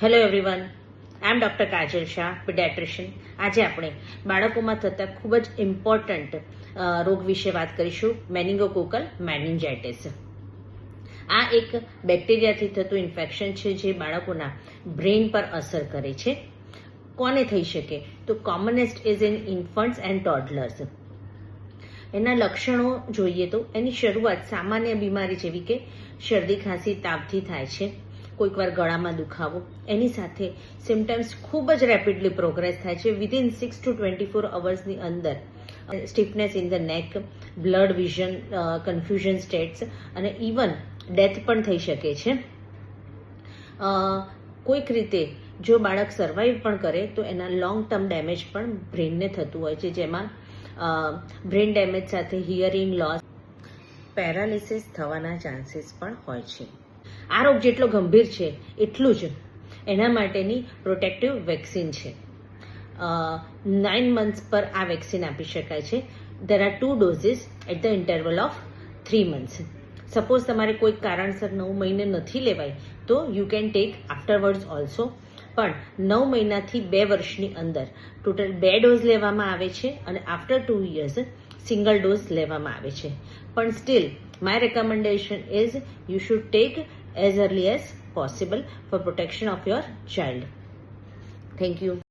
Hello everyone, આઈ એમ doctor કાજલ Shah, paediatrician. આજે આપણે બાળકોમાં થતા ખૂબ જ ઇમ્પોર્ટન્ટ રોગ વિશે વાત કરીશું, મેનિંગોકોકલ મેનિન્જાઇટિસ. આ એક બેક્ટેરિયાથી થતું ઇન્ફેક્શન છે જે બાળકોના બ્રેઇન પર અસર કરે છે. કોને થઈ શકે? તો કોમનેસ્ટ ઇઝ ઇન ઇન્ફન્ટ્સ એન્ડ ટોડલર્સ. એના લક્ષણો જોઈએ તો એની શરૂઆત સામાન્ય બીમારી જેવી કે શરદી, ખાંસી, તાવથી થાય છે. કોઈક વાર ગળામાં દુખાવો, એની સાથે સિમ્ટમ્સ ખૂબ જ રેપિડલી પ્રોગ્રેસ થાય છે. વિધિન 6 to 24 અવર્સની અંદર સ્ટીફનેસ ઇન ધ નેક, બ્લડ વિઝન, કન્ફ્યુઝન સ્ટેટ્સ અને ઇવન ડેથ પણ થઈ શકે છે. કોઈક રીતે જો બાળક સર્વાઈવ પણ કરે તો એના લોંગ ટર્મ ડેમેજ પણ બ્રેનને થતું હોય છે, જેમાં બ્રેન ડેમેજ સાથે હિયરિંગ લોસ, પેરાલિસિસ થવાના ચાન્સીસ પણ હોય છે. આ રોગ જેટલો ગંભીર છે એટલું જ એના માટેની પ્રોટેક્ટિવ વેક્સિન છે. 9 months પર આ વેક્સિન આપી શકાય છે. There are 2 doses at the interval of 3 months. Suppose તમારે કોઈ કારણસર 9 મહિને નથી લેવાય તો you can take afterwards also. પણ 9 મહિનાથી 2 વર્ષની અંદર ટોટલ 2 ડોઝ લેવામાં આવે છે અને આફ્ટર 2 years સિંગલ ડોઝ લેવામાં આવે છે. પણ steel my recommendation is you should take as early as possible for protection of your child. Thank you.